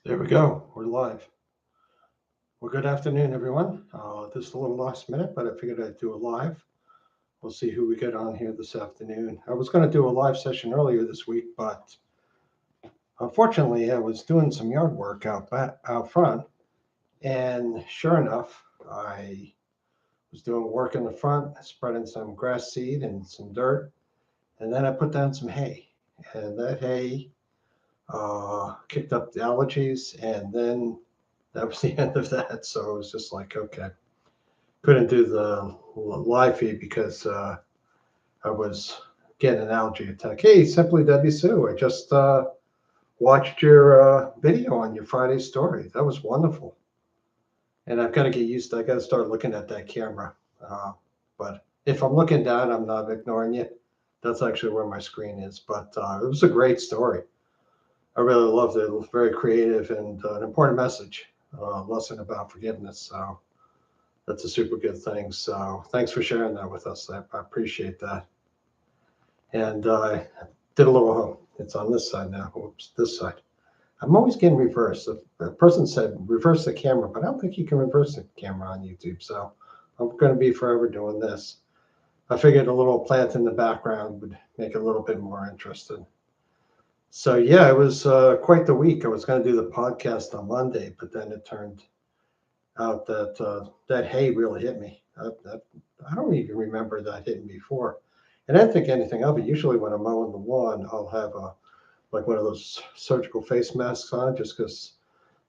There we go. We're live. Well, good afternoon, everyone. This is a little last minute, but I figured I'd do a live. We'll see who we get on here this afternoon. I was going to do a live session earlier this week, but unfortunately, I was doing some yard work out front, and sure enough, I was doing work in the front, spreading some grass seed and some dirt, and then I put down some hay, and that hay kicked up the allergies, and then that was the end of that. So it was just like, okay, couldn't do the live feed because I was getting an allergy attack. Hey, Simply Debbie Sue, I just watched your video on your Friday story. That was wonderful. And I've got to get used to, I got to start looking at that camera. But if I'm looking down, I'm not ignoring you. That's actually where my screen is. But it was a great story. I really loved it. It was very creative and an important message, lesson about forgiveness. So that's a super good thing. So thanks for sharing that with us. I appreciate that. And I did a little, it's on this side now. Oops, this side. I'm always getting reversed. A person said reverse the camera, but I don't think you can reverse the camera on YouTube. So I'm going to be forever doing this. I figured a little plant in the background would make it a little bit more interesting. So yeah, it was quite the week. I was going to do the podcast on Monday, but then it turned out that that hay really hit me. I don't even remember that hitting before, and I didn't think anything of it. Usually, when I'm mowing the lawn, I'll have like one of those surgical face masks on, just because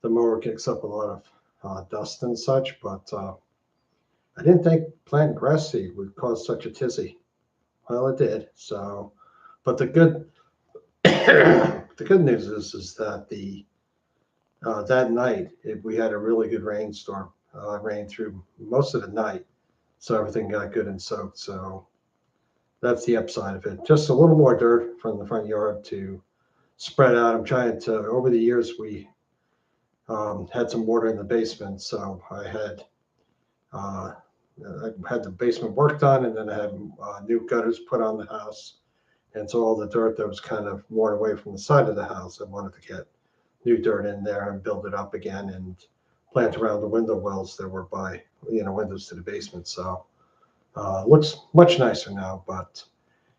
the mower kicks up a lot of dust and such. But I didn't think planting grass seed would cause such a tizzy. Well, it did. So, but the good the good news is that that night we had a really good rainstorm. Rain through most of the night, so everything got good and soaked. So that's the upside of it. Just a little more dirt from the front yard to spread out. I'm trying to. Over the years, we had some water in the basement, so I had the basement work done, and then I had new gutters put on the house. And so all the dirt that was kind of worn away from the side of the house, I wanted to get new dirt in there and build it up again and plant around the window wells that were by, windows to the basement. So looks much nicer now.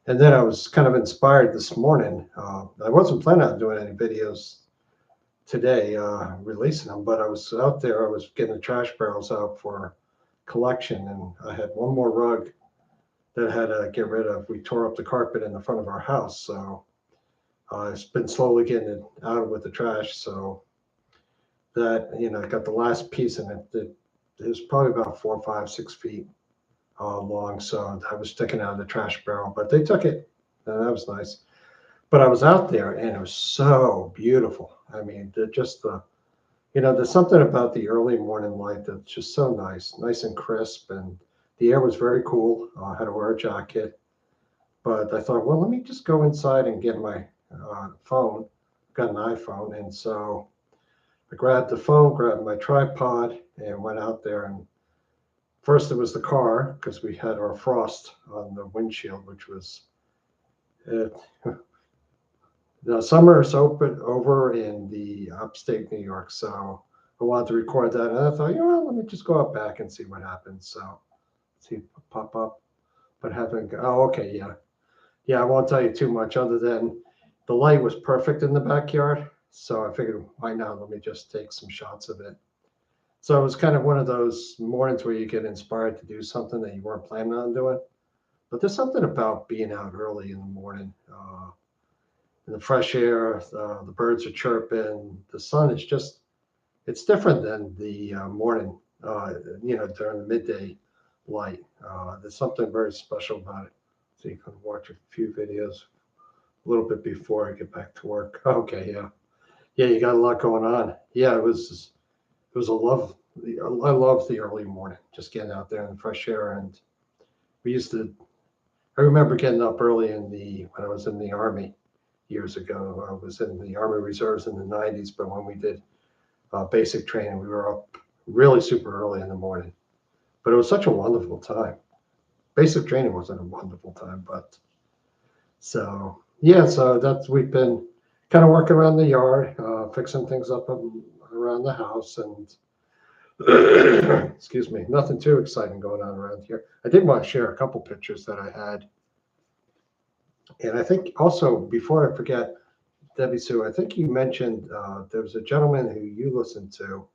And then I was kind of inspired this morning. I wasn't planning on doing any videos today, releasing them, but I was out there. I was getting the trash barrels out for collection, and I had one more rug that I had to get rid of. We tore up the carpet in the front of our house, so I've been slowly getting it out with the trash. So that, I got the last piece in it. It was probably about 4, 5, 6 feet long. So I was sticking out of the trash barrel, but they took it, and that was nice. But I was out there, and it was so beautiful. I mean, there's something about the early morning light that's just so nice and crisp, and the air was very cool. I had to wear a jacket, but I thought, well, let me just go inside and get my phone. Got an iPhone, and so I grabbed the phone, grabbed my tripod, and went out there. And first it was the car, because we had our frost on the windshield, which was it. The summer is over in the upstate New York, so I wanted to record that, and I thought, let me just go out back and see what happens. So see it pop up, but okay, yeah, I won't tell you too much other than the light was perfect in the backyard. So I figured, why not? Let me just take some shots of it. So it was kind of one of those mornings where you get inspired to do something that you weren't planning on doing. But there's something about being out early in the morning, in the fresh air, the birds are chirping, the sun is it's different than the morning, during the midday light. There's something very special about it. So you can watch a few videos a little bit before I get back to work. Okay, yeah. Yeah, you got a lot going on. Yeah, it was a love. I love the early morning, just getting out there in the fresh air. And I remember getting up early when I was in the Army years ago. I was in the Army Reserves in the 90s, but when we did basic training, we were up really super early in the morning. But it was such a wonderful time. Basic training wasn't a wonderful time, but so yeah, so we've been kind of working around the yard, fixing things up around the house, and excuse me, nothing too exciting going on around here. I did want to share a couple pictures that I had. And I think also, before I forget, Debbie Sue, I think you mentioned there was a gentleman who you listened to.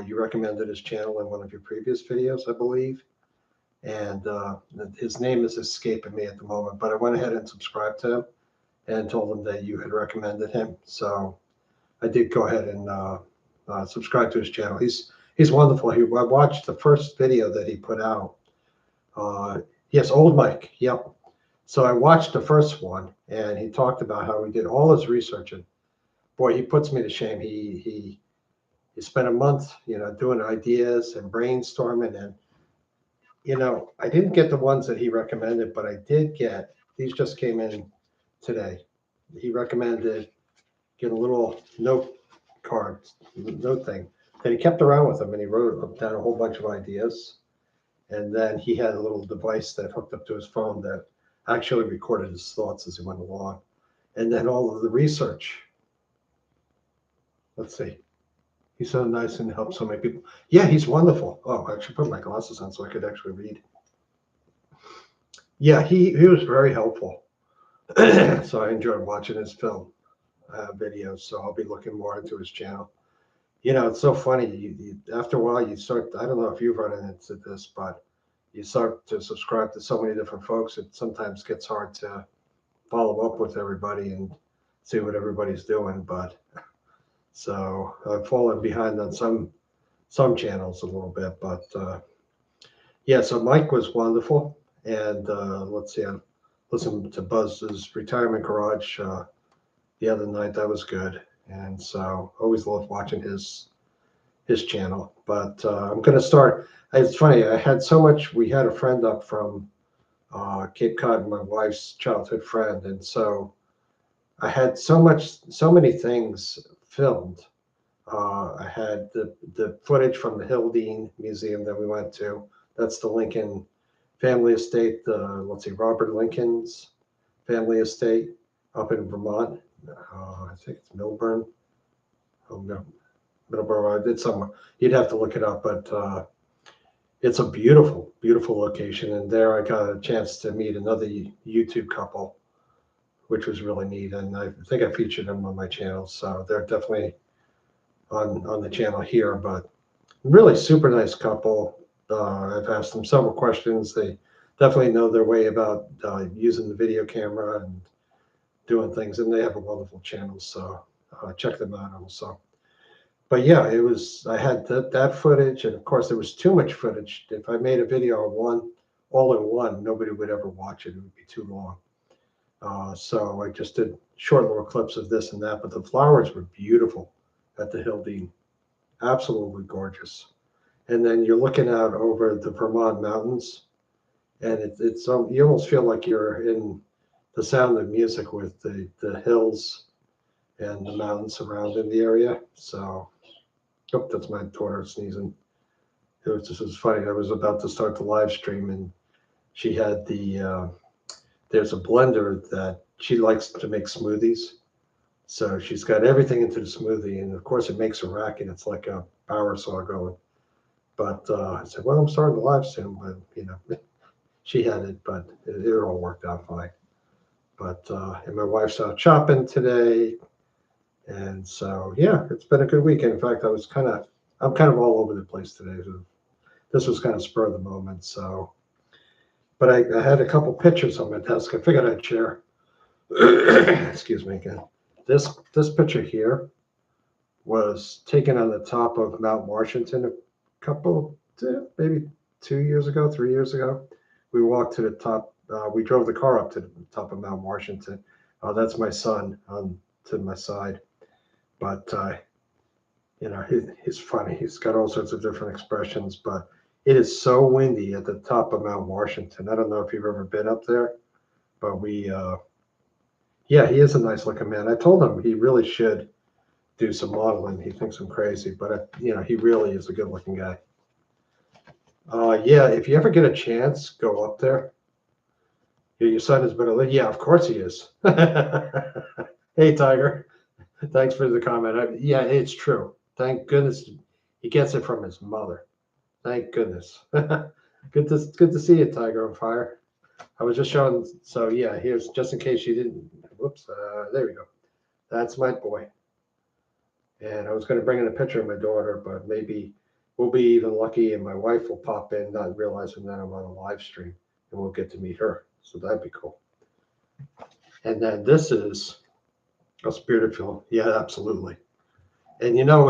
You recommended his channel in one of your previous videos, I believe. And his name is escaping me at the moment, but I went ahead and subscribed to him and told him that you had recommended him. So I did go ahead and subscribe to his channel. He's wonderful. I watched the first video that he put out. Yes, Old Mike. Yep. So I watched the first one, and he talked about how he did all his research, and boy, he puts me to shame. He spent a month, doing ideas and brainstorming, and I didn't get the ones that he recommended, but I did get these. Just came in today. He recommended get a little note thing that he kept around with him, and he wrote down a whole bunch of ideas, and then he had a little device that hooked up to his phone that actually recorded his thoughts as he went along. And then all of the research. Let's see. He's so nice and helps so many people. Yeah, he's wonderful. Oh, I should put my glasses on so I could actually read. Yeah, he was very helpful. So I enjoyed watching his film videos. So I'll be looking more into his channel. It's so funny. You after a while, you start, I don't know if you've run into this, but you start to subscribe to so many different folks, it sometimes gets hard to follow up with everybody and see what everybody's doing. But so I've fallen behind on some channels a little bit, but yeah. So Mike was wonderful, and let's see, I listened to Buzz's Retirement Garage the other night. That was good, and so always love watching his channel. But I'm gonna start. It's funny. I had so much. We had a friend up from Cape Cod, my wife's childhood friend, and so I had so many things filmed. I had the footage from the Hildene Museum that we went to. That's the Lincoln family estate. Let's see, Robert Lincoln's family estate up in Vermont. I think it's Milburn. Oh no, Middleborough. I did somewhere. You'd have to look it up, but it's a beautiful, beautiful location. And there I got a chance to meet another YouTube couple, which was really neat. And I think I featured them on my channel. So they're definitely on the channel here, but really super nice couple. I've asked them several questions. They definitely know their way about using the video camera and doing things. And they have a wonderful channel. So check them out also. But yeah, I had that footage, and of course there was too much footage. If I made a video of one all in one, nobody would ever watch it. It would be too long. So I just did short little clips of this and that, but the flowers were beautiful at the Hildene, absolutely gorgeous. And then you're looking out over the Vermont mountains, and it's you almost feel like you're in The Sound of Music with the hills and the mountains surrounding the area. So. Oh, that's my daughter sneezing. This was funny. I was about to start the live stream, and she had there's a blender that she likes to make smoothies. So she's got everything into the smoothie, and of course it makes a racket. It's like a power saw going. But I said, well, I'm starting the live soon, but she had it, but it all worked out fine. But and my wife's out shopping today. And so, yeah, it's been a good weekend. In fact, I'm kind of all over the place today. So this was kind of spur of the moment. So, but I had a couple pictures on my desk. I figured I'd share. Excuse me again. This picture here was taken on the top of Mount Washington maybe 2 years ago, 3 years ago. We walked to the top. We drove the car up to the top of Mount Washington. That's my son to my side. But, he's funny. He's got all sorts of different expressions, but it is so windy at the top of Mount Washington. I don't know if you've ever been up there, but yeah, he is a nice looking man. I told him he really should do some modeling. He thinks I'm crazy, but, he really is a good looking guy. Yeah, if you ever get a chance, go up there. Your son has been yeah, of course he is. Hey, Tiger. Thanks for the comment. Yeah, it's true. Thank goodness he gets it from his mother. Thank goodness. Good to see you, Tiger on Fire. I was just showing. So yeah, here's just in case you didn't. Whoops. There we go. That's my boy. And I was going to bring in a picture of my daughter, but maybe we'll be even lucky, and my wife will pop in, not realizing that I'm on a live stream, and we'll get to meet her. So that'd be cool. And then this is a spirited film. Yeah, absolutely. And you know,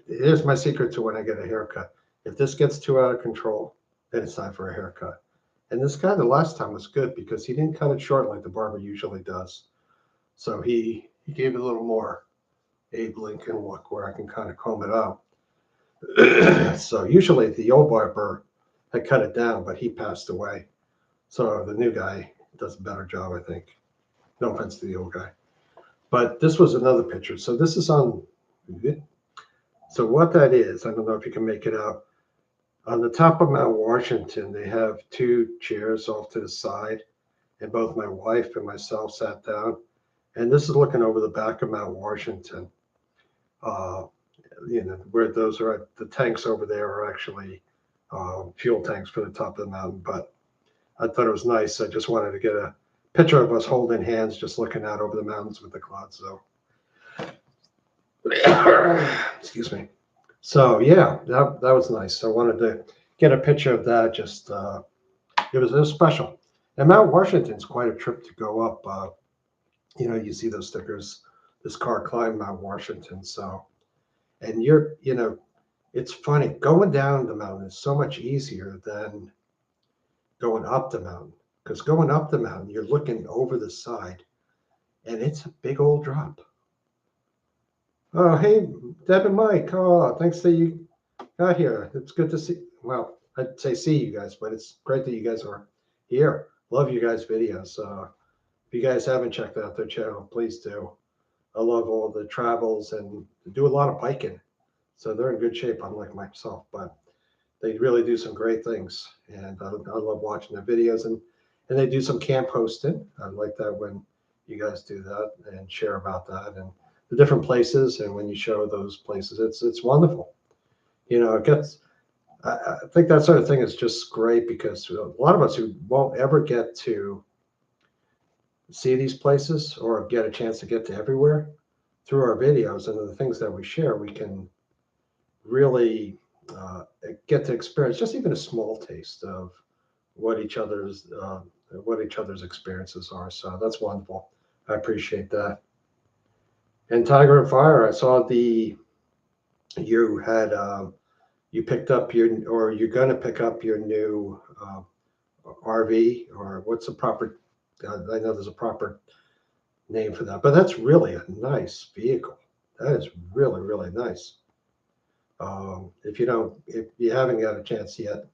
here's my secret to when I get a haircut. If this gets too out of control, then it's time for a haircut. And this guy, the last time was good because he didn't cut it short like the barber usually does. So he gave it a little more Abe Lincoln look where I can kind of comb it up. So usually the old barber had cut it down, but he passed away. So the new guy does a better job, I think. No offense to the old guy. But this was another picture. So this is on. So what that is, I don't know if you can make it out. On the top of Mount Washington, they have two chairs off to the side, and both my wife and myself sat down. And this is looking over the back of Mount Washington. Where those are, the tanks over there are actually fuel tanks for the top of the mountain. But I thought it was nice. I just wanted to get a picture of us holding hands, just looking out over the mountains with the clouds. So, excuse me. So yeah, that was nice. I wanted to get a picture of that. Just it was special. And Mount Washington's quite a trip to go up. You see those stickers. This car climbed Mount Washington. So, and it's funny going down the mountain is so much easier than going up the mountain. Because going up the mountain, you're looking over the side, and it's a big old drop. Oh, hey, Deb and Mike. Oh, thanks that you got here. It's good to see. Well, I'd say see you guys, but it's great that you guys are here. Love you guys' videos. If you guys haven't checked out their channel, please do. I love all the travels and do a lot of biking. So they're in good shape, unlike myself, but they really do some great things. And I love watching their videos, and they do some camp hosting. I like that when you guys do that and share about that and the different places. And when you show those places, it's wonderful. It gets, I think that sort of thing is just great because a lot of us who won't ever get to see these places or get a chance to get to everywhere through our videos and the things that we share, we can really get to experience just even a small taste of what each other's experiences are. So that's wonderful. I appreciate that. And Tiger and Fire, I saw you had you picked up or you're going to pick up your new RV, or what's the proper? I know there's a proper name for that, but that's really a nice vehicle. That is really, really nice. If you haven't got a chance yet,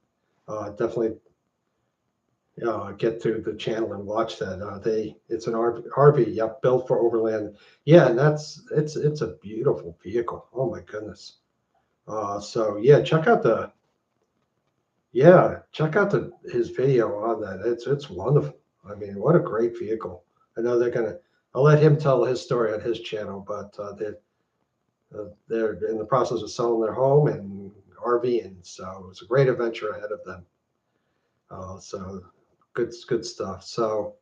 definitely get to the channel and watch that. It's an RV, yep, built for overland. Yeah, and it's a beautiful vehicle. Oh my goodness. So yeah, check out his video on that. It's wonderful. I mean, what a great vehicle. I know I'll let him tell his story on his channel, but they're in the process of selling their home and RVing, so it's a great adventure ahead of them. So good stuff. So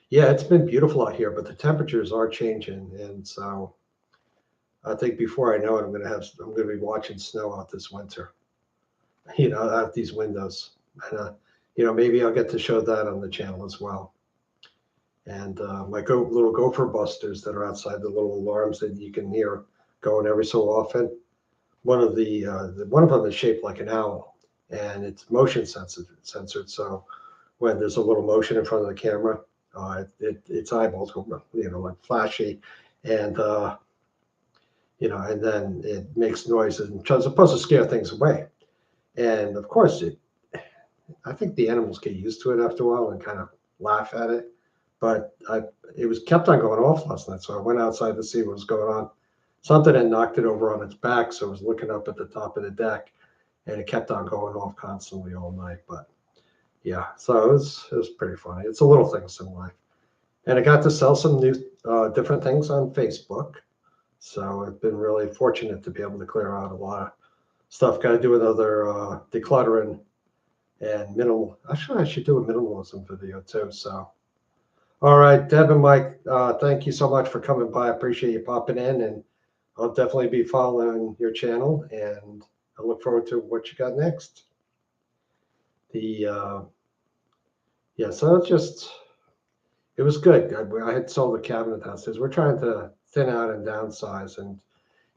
yeah, it's been beautiful out here, but the temperatures are changing, and so I think before I know it, I'm gonna be watching snow out this winter. Out these windows, and maybe I'll get to show that on the channel as well. And my little gopher busters that are outside, the little alarms that you can hear going every so often. One of them is shaped like an owl, and it's motion censored. So when there's a little motion in front of the camera, its eyeballs go, like flashy, and and then it makes noises and it's supposed to scare things away. And of course, I think the animals get used to it after a while and kind of laugh at it. But it was kept on going off last night, so I went outside to see what was going on. Something had knocked it over on its back, so I was looking up at the top of the deck, and it kept on going off constantly all night. But yeah, so it was pretty funny. It's a little things in life, and I got to sell some new different things on Facebook. So I've been really fortunate to be able to clear out a lot of stuff. Got to do with other decluttering and minimal. Actually, I should do a minimalism video too. So, all right, Deb and Mike, thank you so much for coming by. I appreciate you popping in, and I'll definitely be following your channel, and I look forward to what you got next. Yeah, so it was good. I had sold the cabinet downstairs. We're trying to thin out and downsize, and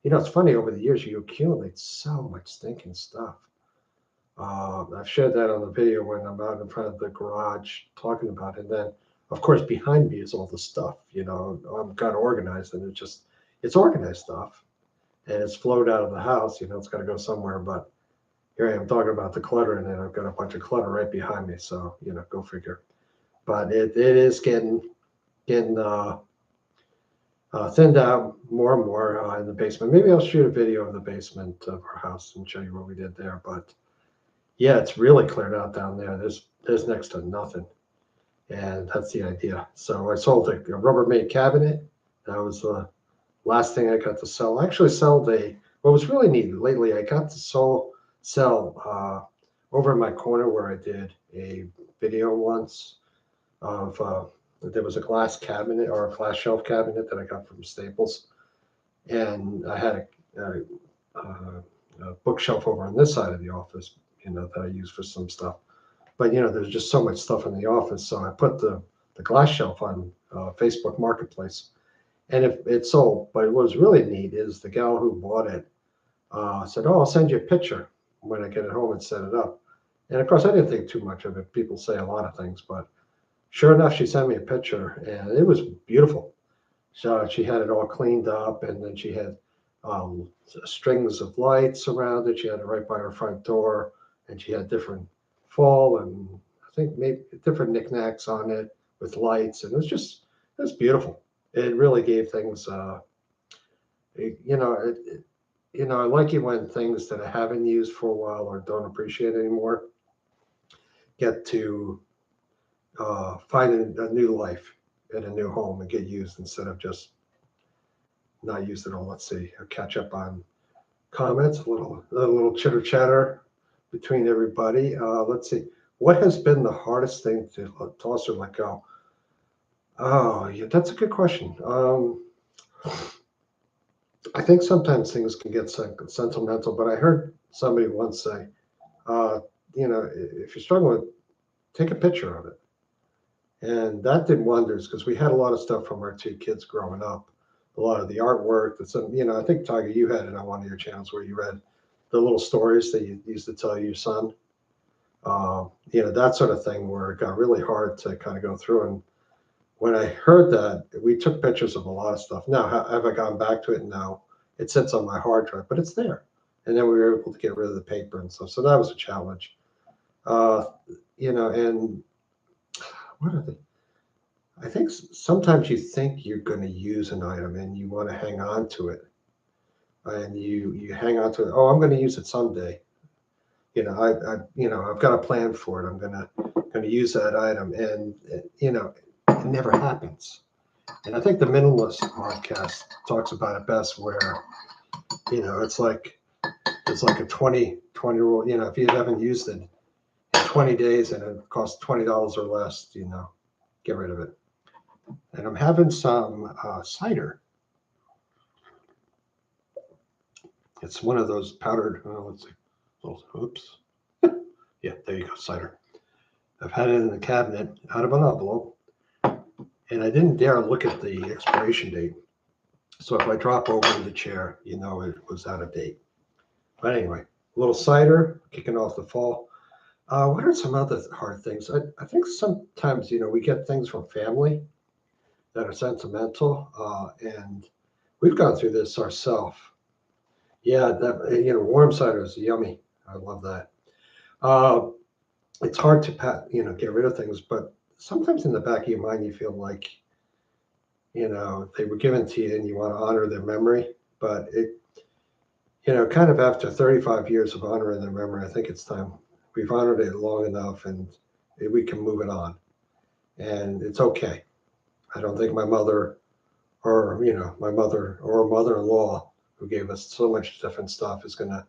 it's funny, over the years you accumulate so much stinking stuff. I've shared that on the video when I'm out in front of the garage talking about it. And then, of course, behind me is all the stuff. I've got organized, and it's organized stuff, and it's flowed out of the house. It's got to go somewhere. But here I am talking about the clutter, and then I've got a bunch of clutter right behind me. So go figure. But it is getting thinned out more and more in the basement. Maybe I'll shoot a video of the basement of our house and show you what we did there. But yeah, it's really cleared out down there. There's next to nothing, and that's the idea. So I sold a Rubbermaid cabinet. That was the last thing I got to sell. I actually sold what was really neat lately. I got to sell over in my corner where I did a video once of there was a glass cabinet or a glass shelf cabinet that I got from Staples, and I had a bookshelf over on this side of the office, that I use for some stuff. But there's just so much stuff in the office, so I put the glass shelf on Facebook Marketplace, and it sold. But what was really neat is the gal who bought it said, "Oh, I'll send you a picture when I get it home and set it up." And of course, I didn't think too much of it. People say a lot of things, but sure enough, she sent me a picture, and it was beautiful. So she had it all cleaned up, and then she had strings of lights around it. She had it right by her front door, and she had different fall and I think maybe different knickknacks on it with lights, and it was beautiful. It really gave things, I like it when things that I haven't used for a while or don't appreciate anymore get to find a new life in a new home and get used instead of just not used at all. Let's see. I'll catch up on comments, a little chitter chatter between everybody. Let's see. What has been the hardest thing to toss or let go? Oh, yeah, that's a good question. I think sometimes things can get sentimental, but I heard somebody once say, if you're struggling with, take a picture of it. And that did wonders because we had a lot of stuff from our two kids growing up. A lot of the artwork that's, I think, Tiger, you had it on one of your channels where you read the little stories that you used to tell your son. That sort of thing where it got really hard to kind of go through. And when I heard that, we took pictures of a lot of stuff. Now, have I gone back to it? No. It sits on my hard drive, but it's there. And then we were able to get rid of the paper and stuff. So that was a challenge. And what are they? I think sometimes you think you're going to use an item and you want to hang on to it. And you hang on to it. Oh, I'm going to use it someday. I've got a plan for it. I'm going to use that item, and it never happens. And I think the Minimalist podcast talks about it best, where it's like a 20 rule. If you haven't used it in 20 days and it costs $20 or less, get rid of it. And I'm having some cider. It's one of those powdered. Let's see. Oops. Yeah, there you go, cider. I've had it in the cabinet out of an envelope, and I didn't dare look at the expiration date. So if I drop over in the chair, it was out of date. But anyway, a little cider, kicking off the fall. What are some other hard things? I think sometimes, we get things from family that are sentimental, and we've gone through this ourselves. Yeah, that warm cider is yummy. I love that. It's hard to get rid of things, but sometimes in the back of your mind you feel like they were given to you and you want to honor their memory. But it kind of after 35 years of honoring their memory, I think it's time we've honored it long enough, and we can move it on, and it's okay. I don't think my mother or my mother or mother-in-law who gave us so much different stuff is going to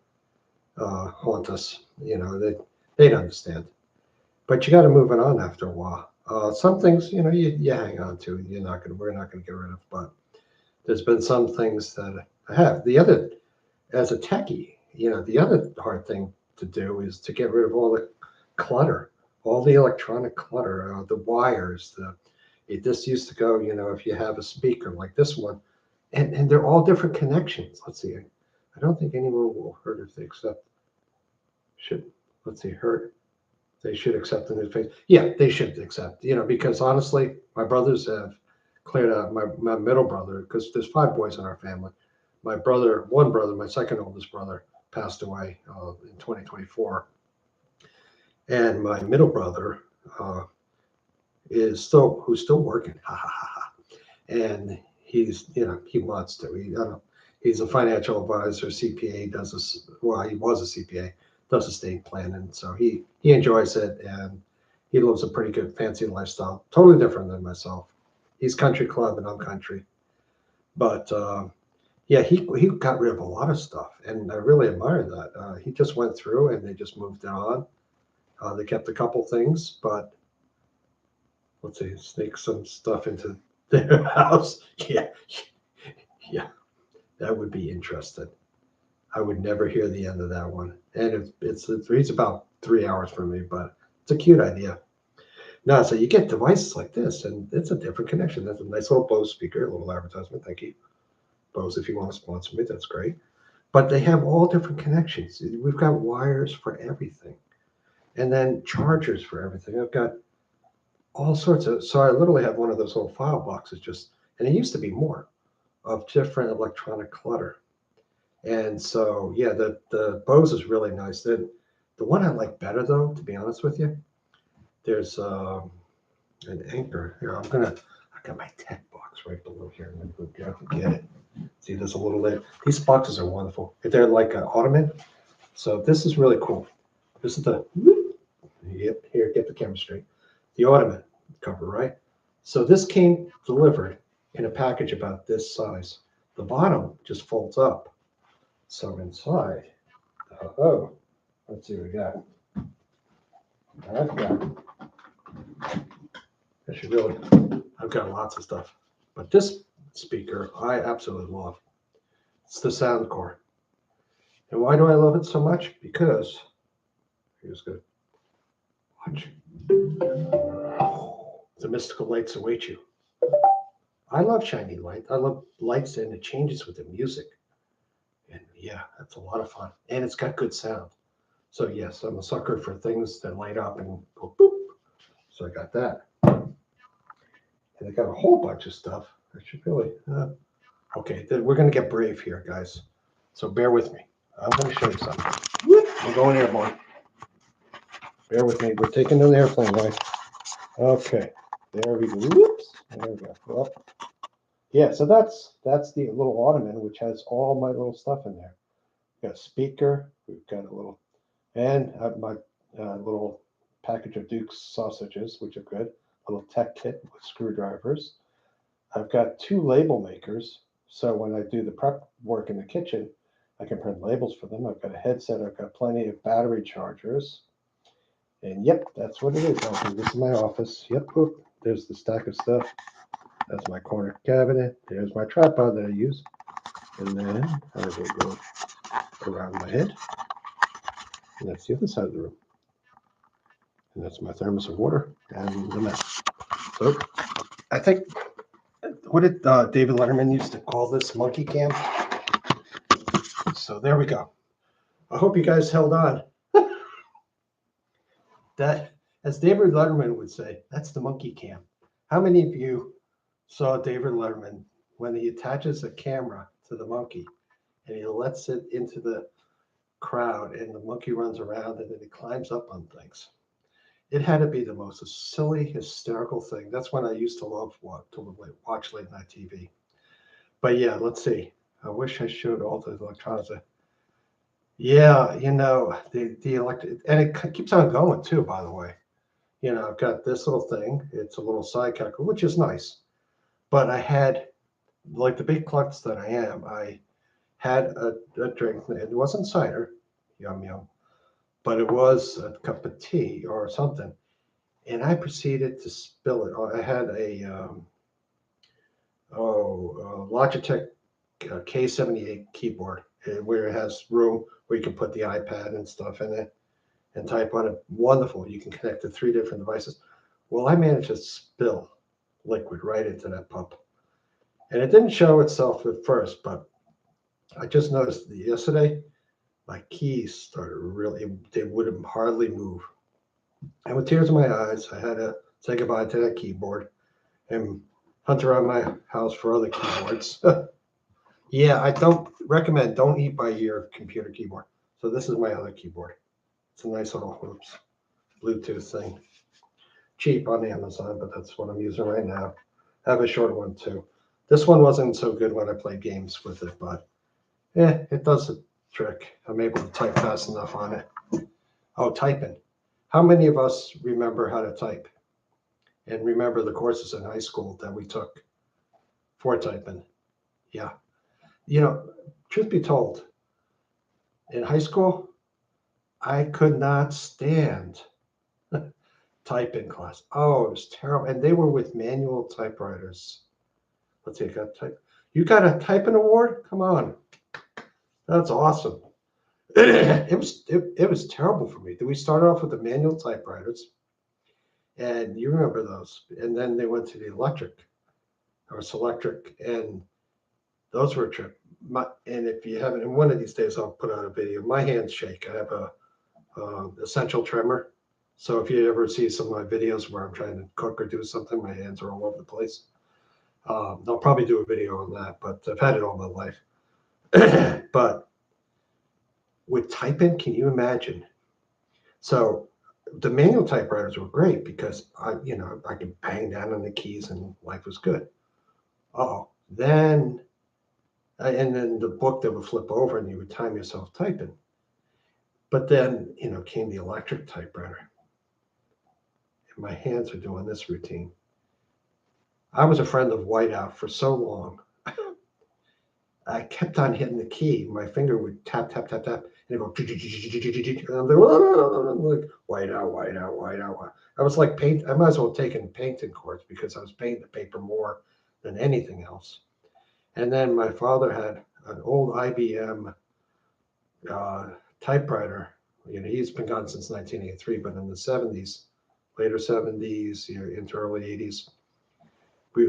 haunt us. They'd understand. But you got to move it on after a while. Some things, you hang on to. We're not gonna get rid of. But there's been some things that I have. The other, as a techie, the other hard thing to do is to get rid of all the clutter, all the electronic clutter, the wires. This used to go, if you have a speaker like this one, and they're all different connections. Let's see. I don't think anyone will hurt if they accept. Let's see, hurt. They should accept in his face. Yeah, they should accept, because honestly, my brothers have cleared out my middle brother, because there's 5 boys in our family. One brother, my second oldest brother, passed away in 2024. And my middle brother who's still working. Ha ha ha ha. And he wants to. He's a financial advisor, CPA, he was a CPA, does estate planning. So he enjoys it, and he lives a pretty good fancy lifestyle, totally different than myself. He's country club and I'm country. But yeah, he got rid of a lot of stuff, and I really admire that. He just went through and they just moved it on. They kept a couple things, but let's see, sneak some stuff into their house. Yeah, that would be interesting. I would never hear the end of that one. And it's about 3 hours for me, but it's a cute idea. No, so you get devices like this, and it's a different connection. That's a nice little Bose speaker, a little advertisement. Thank you, Bose. If you want to sponsor me, that's great. But they have all different connections. We've got wires for everything, and then chargers for everything. I've got all sorts of. So I literally have one of those little file boxes and it used to be more of different electronic clutter. And so, yeah, the Bose is really nice. The one I like better, though, to be honest with you, there's an Anchor. Here, I got my tech box right below here. I'm going to go get it. See, there's a little lid. These boxes are wonderful. They're like an ottoman. So this is really cool. This is here, get the camera straight. The ottoman cover, right? So this came delivered in a package about this size. The bottom just folds up. So inside, let's see what we got. I've got lots of stuff. But this speaker, I absolutely love. It's the Soundcore. And why do I love it so much? Because, here's good. Watch. The mystical lights await you. I love shiny light. I love lights, and it changes with the music. And yeah, that's a lot of fun. And it's got good sound. So yes, I'm a sucker for things that light up and go boop. So I got that. And I got a whole bunch of stuff. I should really, okay, we're going to get brave here, guys. So bear with me. I'm going to show you something. We're going airborne. Bear with me. We're taking an airplane, right? Okay. There we go. Whoops. There we go. Well, yeah, so that's the little ottoman, which has all my little stuff in there. We've got a speaker. We've got a little, and my little package of Duke's sausages, which are good. A little tech kit with screwdrivers. I've got 2 label makers. So when I do the prep work in the kitchen, I can print labels for them. I've got a headset. I've got plenty of battery chargers. And yep, that's what it is. Okay, this is my office. Yep, there's the stack of stuff. That's my corner cabinet. There's my tripod that I use. And then I will go around my head. And that's the other side of the room. And that's my thermos of water and the mat. So I think, what did David Letterman used to call this? Monkey cam. So there we go. I hope you guys held on. That, as David Letterman would say, that's the monkey cam. How many of you saw David Letterman when he attaches a camera to the monkey and he lets it into the crowd and the monkey runs around and then he climbs up on things? It had to be the most silly, hysterical thing. That's when I used to love watch late night TV. But yeah, let's see. I wish I showed all the electronics. Yeah, the electric, and it keeps on going too, by the way. I've got this little thing. It's a little side calculator, which is nice. But I had like the big klutz that I am, I had a drink. It wasn't cider, yum yum, but it was a cup of tea or something. And I proceeded to spill it. I had a Logitech K78 keyboard where it has room where you can put the iPad and stuff in it and type on it. Wonderful. You can connect to 3 different devices. Well, I managed to spill liquid right into that pup. And it didn't show itself at first, but I just noticed that yesterday my keys started really, they wouldn't hardly move. And with tears in my eyes, I had to say goodbye to that keyboard and hunt around my house for other keyboards. Yeah, I don't recommend, don't eat by your computer keyboard. So this is my other keyboard. It's a nice little Bluetooth thing. Cheap on Amazon, but that's what I'm using right now. I have a short one too. This one wasn't so good when I played games with it, but it does the trick. I'm able to type fast enough on it. Oh, typing. How many of us remember how to type and remember the courses in high school that we took for typing? Yeah. You know, truth be told, in high school, I could not stand typing class. Oh, it was terrible. And they were with manual typewriters. Let's see, you got a typing award? Come on. That's awesome. It was terrible for me. We started off with the manual typewriters, and you remember those. And then they went to the electric or Selectric, and those were a trip. And if you haven't, and one of these days I'll put out a video. My hands shake. I have a essential tremor. So if you ever see some of my videos where I'm trying to cook or do something, my hands are all over the place. I'll probably do a video on that, but I've had it all my life. But with typing, can you imagine? So the manual typewriters were great because I could bang down on the keys and life was good. Oh, then and then the book that would flip over and you would time yourself typing. But then came the electric typewriter, and my hands are doing this routine. I was a friend of whiteout for so long. I kept on hitting the key. My finger would tap, tap, tap, tap, and it go. And I'm like, whiteout, whiteout, whiteout. I was like paint. I might as well have taken painting course because I was painting the paper more than anything else. And then my father had an old IBM typewriter. He's been gone since 1983, but in the 70s, later 70s, into early 80s,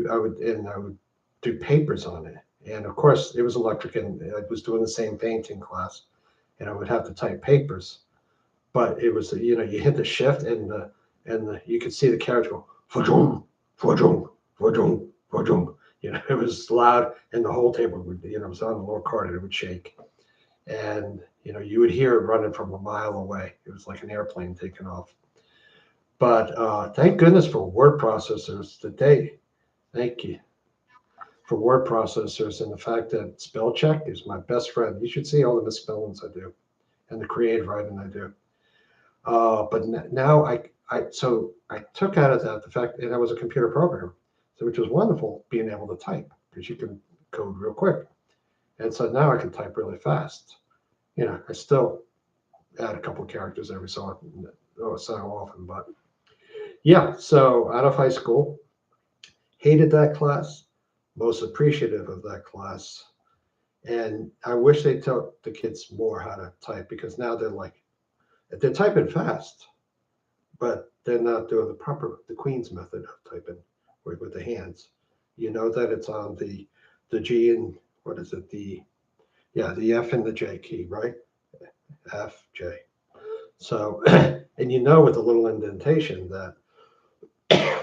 I would do papers on it. And of course, it was electric, and I was doing the same painting class, and I would have to type papers. But it was, you hit the shift, and you could see the carriage go, fajung, fajung, fajung, fajung. It was loud, and the whole table would, it was on the lower card, and it would shake. And, you would hear it running from a mile away. It was like an airplane taking off. But thank goodness for word processors today. Thank you for word processors and the fact that spell check is my best friend. You should see all the misspellings I do and the creative writing I do. But now I took out of that the fact that I was a computer programmer, so which was wonderful being able to type because you can code real quick. And so now I can type really fast. I still add a couple of characters every so often, but yeah. So out of high school, hated that class, most appreciative of that class. And I wish they taught the kids more how to type because now they're typing fast, but they're not doing the Queen's method of typing with the hands. You know that it's on the G and what is it? The F and the J key, right? F, J. So, and with a little indentation that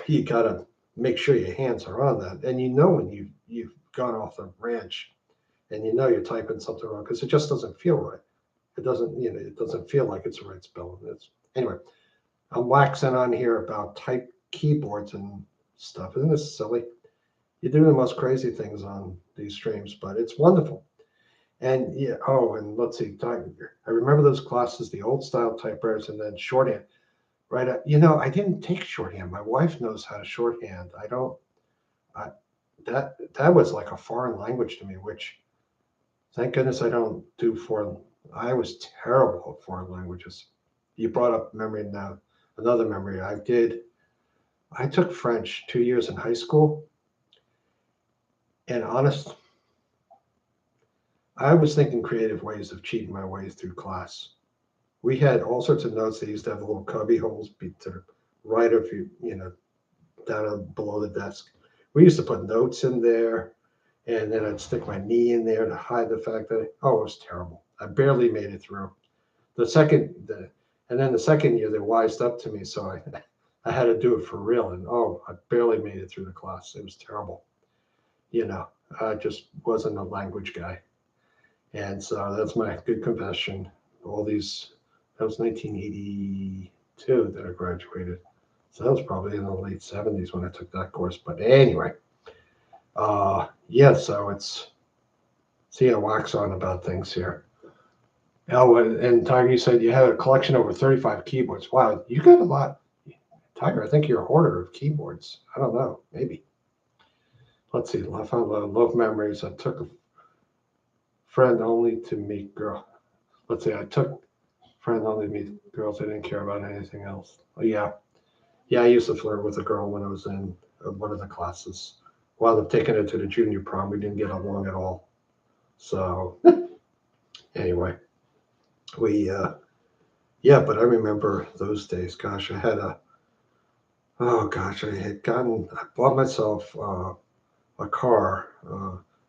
you gotta make sure your hands are on that. And when you've gone off the branch and you're typing something wrong because it just doesn't feel right. It doesn't feel like it's the right spelling. Anyway, I'm waxing on here about type keyboards and stuff. Isn't this silly? You do the most crazy things on these streams, but it's wonderful. And and let's see, I remember those classes, the old style typewriters, and then shorthand. Right, I didn't take shorthand. My wife knows how to shorthand. I don't. that was like a foreign language to me, which thank goodness I don't do foreign. I was terrible at foreign languages. You brought up memory now. Another memory I did. I took French 2 years in high school, and honest, I was thinking creative ways of cheating my way through class. We had all sorts of notes. They used to have little cubby holes to the right of you, down below the desk. We used to put notes in there, and then I'd stick my knee in there to hide the fact that it was terrible. I barely made it through. And then the second year they wised up to me, so I had to do it for real. And I barely made it through the class. It was terrible. I just wasn't a language guy. And so that's my good confession. That was 1982 that I graduated. So that was probably in the late 70s when I took that course. But anyway, so I wax on about things here. Oh, and Tiger, you said you had a collection of over 35 keyboards. Wow, you got a lot. Tiger, I think you're a hoarder of keyboards. I don't know, maybe. Let's see, I found love memories. I took a friend only to meet girl. Let's see, I took friend only to meet girls. I didn't care about anything else. Oh, yeah. Yeah, I used to flirt with a girl when I was in one of the classes. Wound up taking her to the junior prom. We didn't get along at all. So, anyway, but I remember those days. Gosh, I bought myself a car.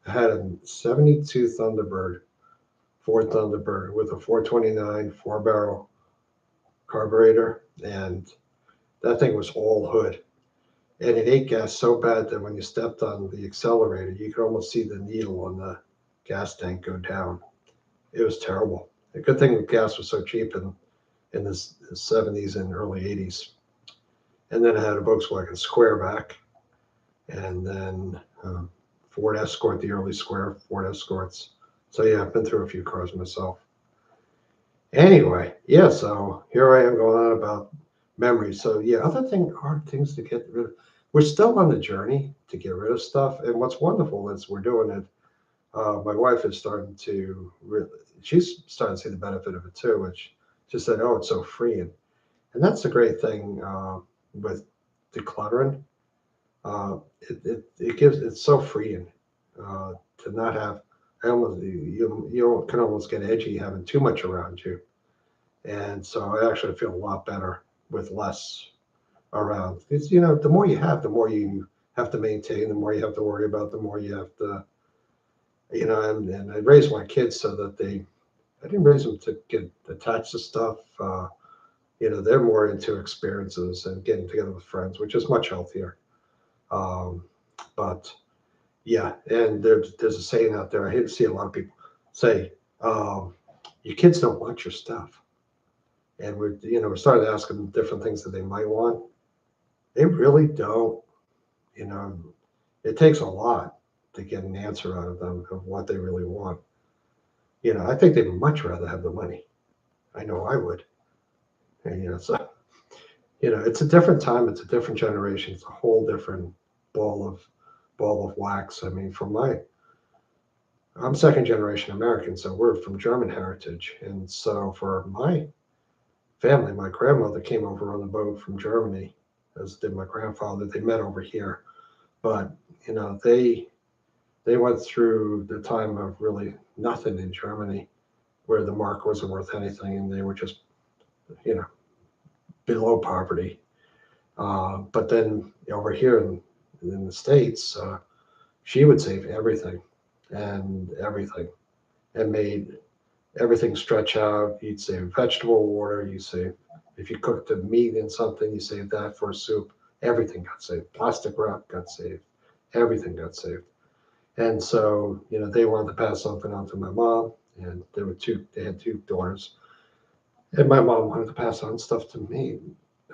I had a 72 Thunderbird, Ford Thunderbird with a 429 4-barrel carburetor, and that thing was all hood. And it ate gas so bad that when you stepped on the accelerator, you could almost see the needle on the gas tank go down. It was terrible. The good thing that gas was so cheap in the 70s and early 80s. And then I had a Volkswagen Squareback, and then Ford Escort, the early square Ford Escorts. So yeah, I've been through a few cars myself. Anyway, so here I am going on about memories. So yeah, hard things to get rid of. We're still on the journey to get rid of stuff, and what's wonderful is we're doing it. My wife is she's starting to see the benefit of it too, which she said, "Oh, it's so freeing," and that's the great thing with decluttering. It's so freeing to not have. You can almost get edgy having too much around you, and so I actually feel a lot better with less around. Because the more you have, the more you have to maintain, the more you have to worry about, the more you have to, and I raised my kids so that I didn't raise them to get attached to stuff. They're more into experiences and getting together with friends, which is much healthier. But yeah, and there's a saying out there. I hate to see a lot of people say, "Your kids don't want your stuff," and we're starting to ask them different things that they might want. They really don't. It takes a lot to get an answer out of them of what they really want. I think they'd much rather have the money. I know I would. And it's a different time. It's a different generation. It's a whole different ball of wax. I mean, I'm second generation American, so we're from German heritage, and so for my family, my grandmother came over on the boat from Germany, as did my grandfather. They met over here, but they went through the time of really nothing in Germany, where the mark wasn't worth anything, and they were just below poverty. But then over here in the States, she would save everything and made everything stretch out. You'd save vegetable water. You save, if you cooked the meat in something, you save that for a soup. Everything got saved. Plastic wrap got saved. Everything got saved. And so, they wanted to pass something on to my mom, and they had two daughters. And my mom wanted to pass on stuff to me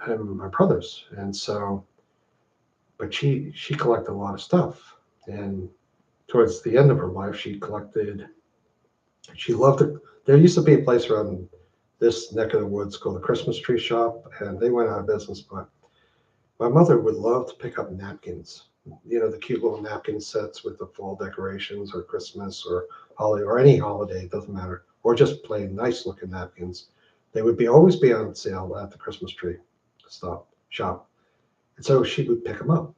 and my brothers. And so, but she collected a lot of stuff. And towards the end of her life, she loved it. There used to be a place around this neck of the woods called the Christmas Tree Shop, and they went out of business. But my mother would love to pick up napkins the cute little napkin sets with the fall decorations or Christmas or holiday or any holiday, it doesn't matter, or just plain nice looking napkins. They would always be on sale at the Christmas tree shop. And so she would pick them up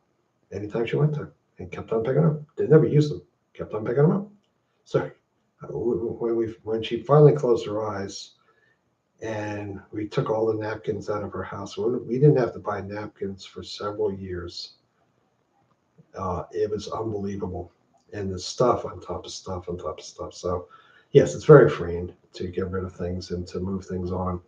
anytime she went there and kept on picking them up. They never used them, kept on picking them up. So when she finally closed her eyes and we took all the napkins out of her house, we didn't have to buy napkins for several years. It was unbelievable. And the stuff on top of stuff on top of stuff. So, yes, it's very freeing to get rid of things and to move things on.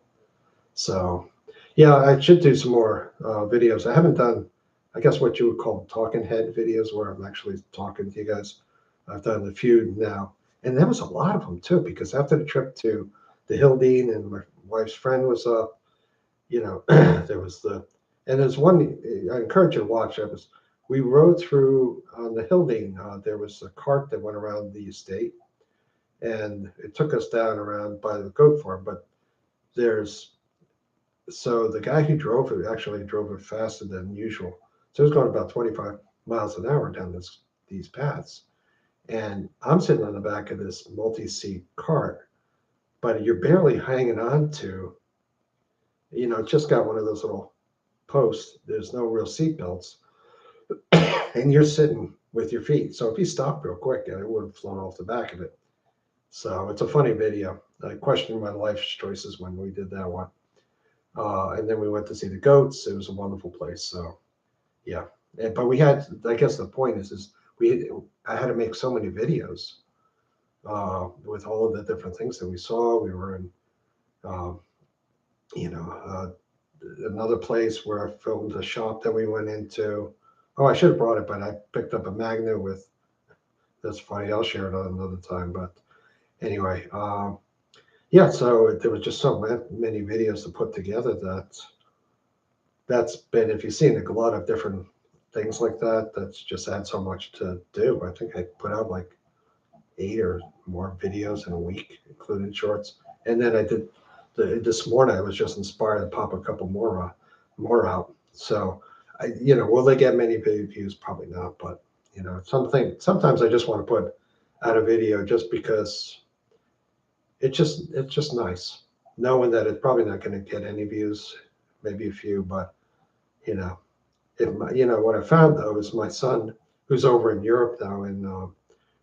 So, yeah, I should do some more videos. I haven't done, I guess, what you would call talking head videos where I'm actually talking to you guys. I've done a few now. And there was a lot of them, too, because after the trip to the Hildene and my wife's friend was up, there was and there's one I encourage you to watch. We rode through on the Hildene. There was a cart that went around the estate, and it took us down around by the goat farm. But so the guy who drove it actually drove it faster than usual. So it was going about 25 miles an hour down these paths. And I'm sitting on the back of this multi-seat cart, but you're barely hanging on to, it's just got one of those little posts. There's no real seat belts. And you're sitting with your feet. So if you stopped real quick, it would have flown off the back of it. So it's a funny video. I questioned my life's choices when we did that one. And then we went to see the goats. It was a wonderful place. So, yeah. But we had, I guess the point is I had to make so many videos with all of the different things that we saw. We were in, another place where I filmed a shop that we went into. Oh, I should have brought it, but I picked up a magnet with. That's funny. I'll share it on another time. But anyway, yeah. So there was just so many videos to put together that's been. If you've seen a lot of different things like that, that's just had so much to do. I think I put out like 8 or more videos in a week, including shorts. And then I did this morning. I was just inspired to pop a couple more out. So. Will they get many views? Probably not, but sometimes I just want to put out a video just because it's just nice knowing that it's probably not going to get any views, maybe a few, but what I found though is my son, who's over in Europe now in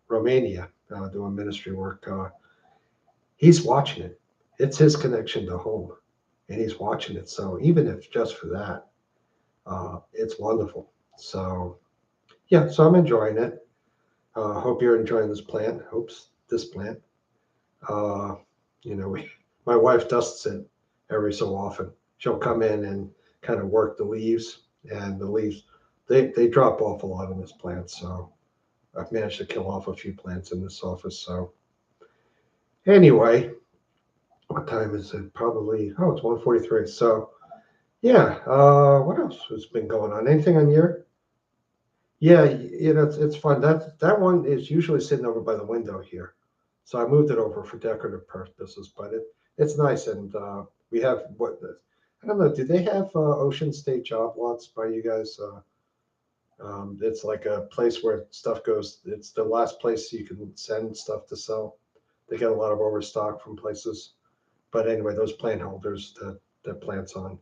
Romania, doing ministry work, he's watching it. It's his connection to home, and he's watching it. So even if just for that. It's wonderful. So, yeah, so I'm enjoying it. Hope you're enjoying this plant. This plant. Uh, my wife dusts it every so often. She'll come in and kind of work the leaves, and the leaves they drop off a lot in this plant. So I've managed to kill off a few plants in this office. So anyway, what time is it? Probably it's 1:43. So. Yeah. What else has been going on? Anything on your? Yeah, it's fun. That one is usually sitting over by the window here, so I moved it over for decorative purposes. But it's nice, and we have I don't know. Do they have Ocean State job lots by you guys? It's like a place where stuff goes. It's the last place you can send stuff to sell. They get a lot of overstock from places. But anyway, those plant holders that plants on.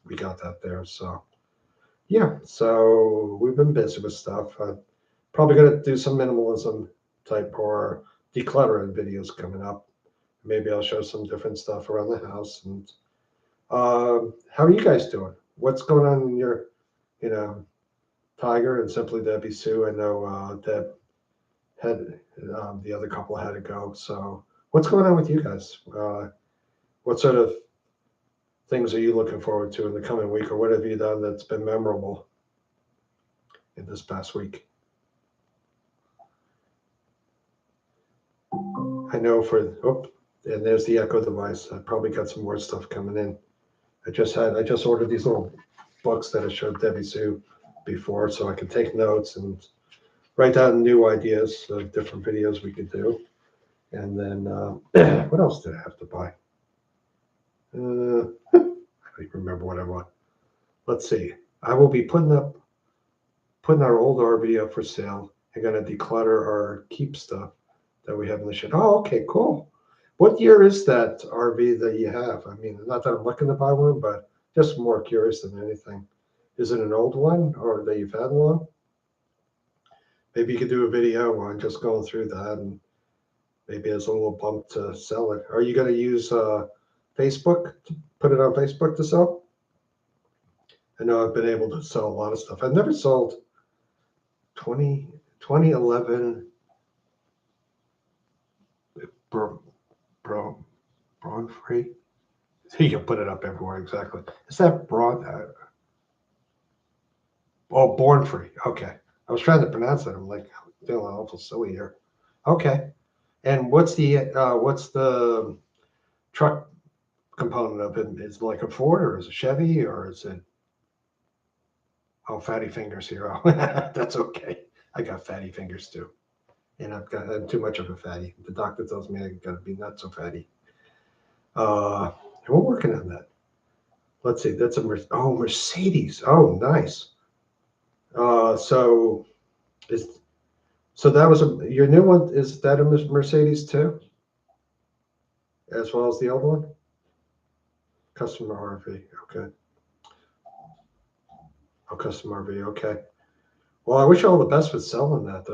We got that there. So yeah, so we've been busy with stuff. Probably gonna do some minimalism type or decluttering videos coming up. Maybe I'll show some different stuff around the house. And how are you guys doing? What's going on in your, Tiger and Simply Debbie Sue? I know Deb had the other couple had to go. So what's going on with you guys? What sort of things are you looking forward to in the coming week, or what have you done that's been memorable in this past week? I know and there's the Echo device. I probably got some more stuff coming in. I just ordered these little books that I showed Debbie Sue before, so I can take notes and write down new ideas of different videos we could do. And then what else did I have to buy? I don't even remember what I want. Let's see. I will be putting up putting our old RV up for sale and going to declutter our keep stuff that we have in the shed. Oh, okay, cool. What year is that RV that you have? I mean, not that I'm looking to buy one, but just more curious than anything. Is it an old one or that you've had long? Maybe you could do a video on just going through that, and maybe as a little bump to sell it. Are you going to use Facebook to put it on Facebook to sell? I know I've been able to sell a lot of stuff. I've never sold 2011 Braun free. You can put it up everywhere, exactly. Is that Braun? Oh, Born Free. Okay. I was trying to pronounce it. I'm like feeling awful silly here. Okay. And what's the truck component of it? Is it like a Ford or is it Chevy or is it? Oh, fatty fingers here. Oh, that's okay. I got fatty fingers too, and I'm too much of a fatty. The doctor tells me I got to be not so fatty. Uh, we're working on that. Let's see. That's a Mercedes. Oh, nice. So is so that was your new one. Is that a Mercedes too, as well as the old one? Customer RV. Okay. Oh, customer RV. Okay. Well, I wish you all the best with selling that.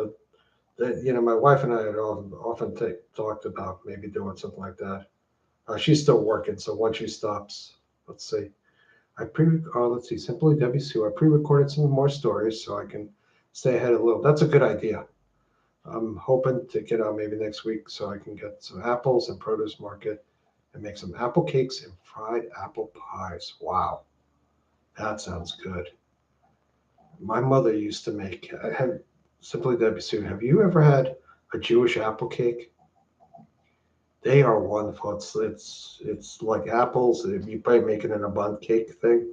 My wife and I had often talked about maybe doing something like that. She's still working, so once she stops, let's see. Let's see, Simply Debbie Sue. I pre-recorded some more stories so I can stay ahead a little. That's a good idea. I'm hoping to get on maybe next week so I can get some apples and produce market and make some apple cakes and fried apple pies. Wow, that sounds good. My mother used to make. I had Simply Debbie Sue. Have you ever had a Jewish apple cake? They are wonderful. It's like apples. You probably make it in a bundt cake thing,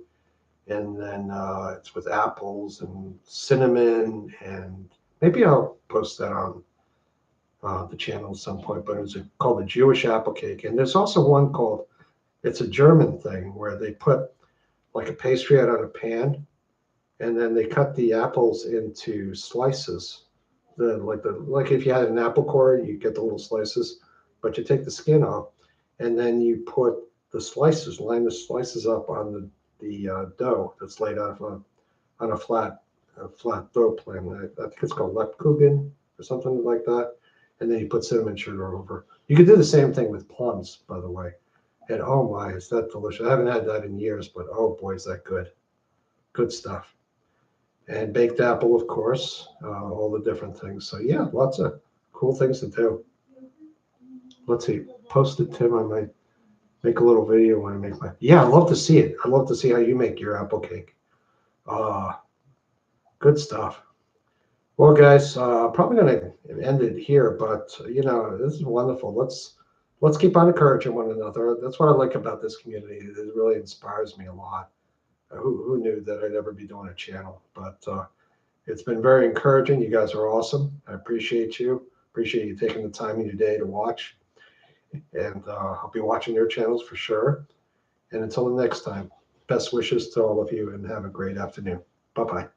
and then it's with apples and cinnamon, and maybe I'll post that on the channel at some point. But it's called the Jewish apple cake, and there's also one called. It's a German thing where they put like a pastry out on a pan, and then they cut the apples into slices. Like if you had an apple core, you get the little slices, but you take the skin off, and then you put line the slices up on the dough that's laid out on a flat dough plan. I think it's called Lebkuchen or something like that. And then you put cinnamon sugar over. You could do the same thing with plums, by the way. And oh my, is that delicious? I haven't had that in years, but oh boy, is that good. Good stuff. And baked apple, of course, all the different things. So yeah, lots of cool things to do. Let's see, post it, Tim. I might make a little video when I make my. Yeah, I love to see it. I love to see how you make your apple cake. Uh, Good stuff. Well, guys, probably going to end it here, but this is wonderful. Let's keep on encouraging one another. That's what I like about this community. It really inspires me a lot. Who knew that I'd ever be doing a channel? But it's been very encouraging. You guys are awesome. I appreciate you. Appreciate you taking the time in your day to watch. And I'll be watching your channels for sure. And until the next time, best wishes to all of you and have a great afternoon. Bye-bye.